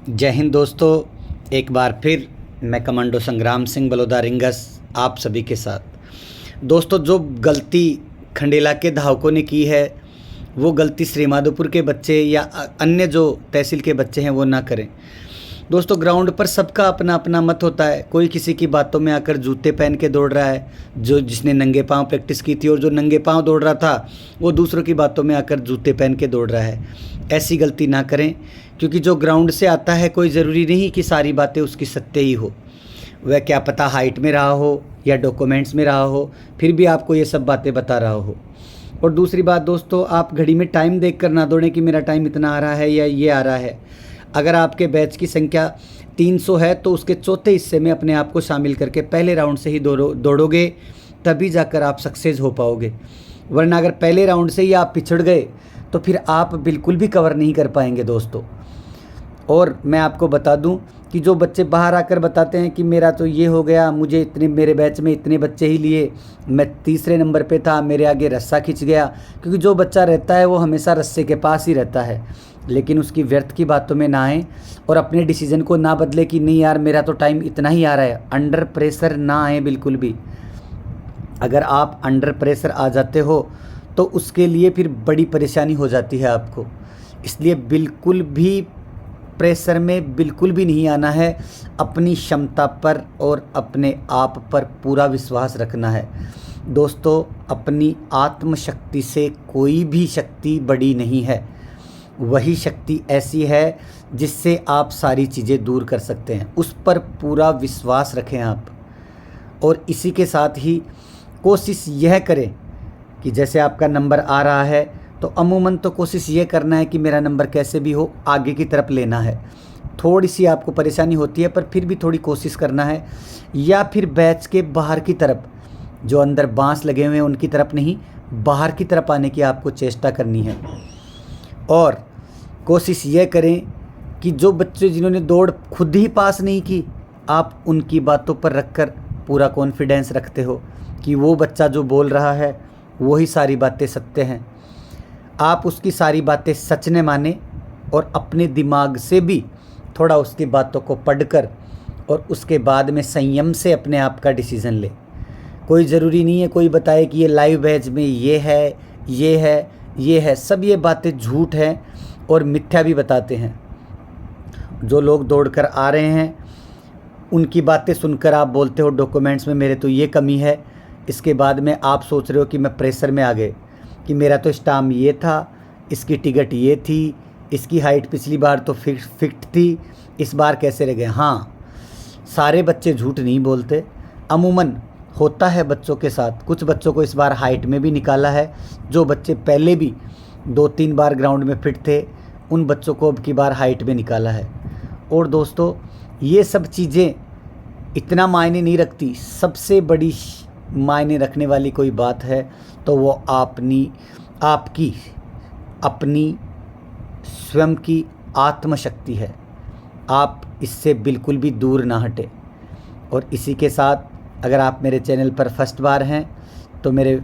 जय हिंद दोस्तों। एक बार फिर मैं कमांडो संग्राम सिंह बलौदा रिंगस आप सभी के साथ। दोस्तों, जो गलती खंडेला के धावकों ने की है वो गलती श्रीमाधोपुर के बच्चे या अन्य जो तहसील के बच्चे हैं वो ना करें। दोस्तों, ग्राउंड पर सबका अपना अपना मत होता है। कोई किसी की बातों में आकर जूते पहन के दौड़ रहा है, जो जिसने नंगे पांव प्रैक्टिस की थी, और जो नंगे पांव दौड़ रहा था वो दूसरों की बातों में आकर जूते पहन के दौड़ रहा है। ऐसी गलती ना करें, क्योंकि जो ग्राउंड से आता है कोई ज़रूरी नहीं कि सारी बातें उसकी सत्य ही हो। वह क्या पता हाइट में रहा हो या डॉक्यूमेंट्स में रहा हो, फिर भी आपको ये सब बातें बता रहा हो। और दूसरी बात दोस्तों, आप घड़ी में टाइम देख कर ना दौड़ें कि मेरा टाइम इतना आ रहा है या ये आ रहा है। अगर आपके बैच की संख्या 300 है तो उसके चौथे हिस्से में अपने आप को शामिल करके पहले राउंड से ही दौड़ोगे, तभी जाकर आप सक्सेस हो पाओगे। वरना अगर पहले राउंड से ही आप पिछड़ गए तो फिर आप बिल्कुल भी कवर नहीं कर पाएंगे दोस्तों। और मैं आपको बता दूं कि जो बच्चे बाहर आकर बताते हैं कि मेरा तो ये हो गया, मुझे इतने, मेरे बैच में इतने बच्चे ही लिए, मैं तीसरे नंबर पे था, मेरे आगे रस्सा खिंच गया। क्योंकि जो बच्चा रहता है वो हमेशा रस्से के पास ही रहता है। लेकिन उसकी व्यर्थ की बातों में ना आए और अपने डिसीजन को ना बदले कि नहीं यार मेरा तो टाइम इतना ही आ रहा है। अंडर प्रेशर ना आए बिल्कुल भी। अगर आप अंडर प्रेशर आ जाते हो तो उसके लिए फिर बड़ी परेशानी हो जाती है आपको। इसलिए बिल्कुल भी प्रेशर में बिल्कुल भी नहीं आना है। अपनी क्षमता पर और अपने आप पर पूरा विश्वास रखना है दोस्तों। अपनी आत्मशक्ति से कोई भी शक्ति बड़ी नहीं है। वही शक्ति ऐसी है जिससे आप सारी चीज़ें दूर कर सकते हैं। उस पर पूरा विश्वास रखें आप। और इसी के साथ ही कोशिश यह करें कि जैसे आपका नंबर आ रहा है तो अमूमन तो कोशिश ये करना है कि मेरा नंबर कैसे भी हो आगे की तरफ लेना है। थोड़ी सी आपको परेशानी होती है पर फिर भी थोड़ी कोशिश करना है। या फिर बैच के बाहर की तरफ, जो अंदर बांस लगे हुए हैं उनकी तरफ नहीं, बाहर की तरफ आने की आपको चेष्टा करनी है। और कोशिश ये करें कि जो बच्चे जिन्होंने दौड़ खुद ही पास नहीं की, आप उनकी बातों पर रखकर पूरा कॉन्फिडेंस रखते हो कि वो बच्चा जो बोल रहा है वही सारी बातें सत्य हैं। आप उसकी सारी बातें सच न माने और अपने दिमाग से भी थोड़ा उसकी बातों को पढ़कर और उसके बाद में संयम से अपने आप का डिसीज़न ले। कोई ज़रूरी नहीं है कोई बताए कि ये लाइव बैच में ये है, ये है, ये है। सब ये बातें झूठ हैं और मिथ्या भी बताते हैं। जो लोग दौड़कर आ रहे हैं उनकी बातें सुनकर आप बोलते हो डॉक्यूमेंट्स में मेरे तो ये कमी है। इसके बाद में आप सोच रहे हो कि मैं प्रेशर में आ गए कि मेरा तो स्टाम ये था, इसकी टिकट ये थी, इसकी हाइट पिछली बार तो फिक्ट थी, इस बार कैसे रह गए। हाँ, सारे बच्चे झूठ नहीं बोलते। अमूमन होता है बच्चों के साथ। कुछ बच्चों को इस बार हाइट में भी निकाला है। जो बच्चे पहले भी 2-3 बार ग्राउंड में फिट थे उन बच्चों को अब की बार हाइट में निकाला है। और दोस्तों, ये सब चीज़ें इतना मायने नहीं रखती। सबसे बड़ी मायने रखने वाली कोई बात है तो वो आपकी अपनी स्वयं की आत्मशक्ति है। आप इससे बिल्कुल भी दूर ना हटें। और इसी के साथ अगर आप मेरे चैनल पर फर्स्ट बार हैं तो मेरे